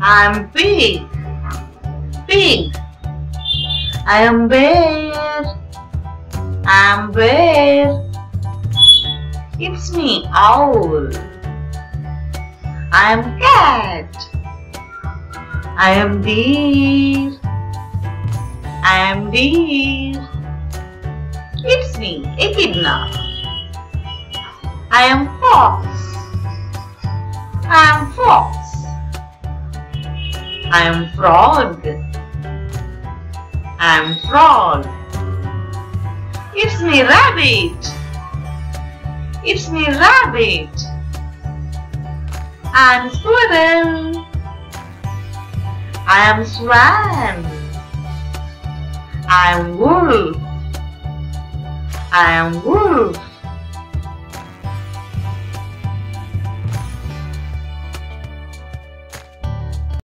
I'm pig. Pig. I am bear. I'm bear. It's me, owl. I am cat. I am deer. I am deer. It's me, echidna. I am fox. I am fox. I am frog. I am frog. It's me, rabbit. It's me, rabbit. I am squirrel. I am swan. I am wolf. I am wolf.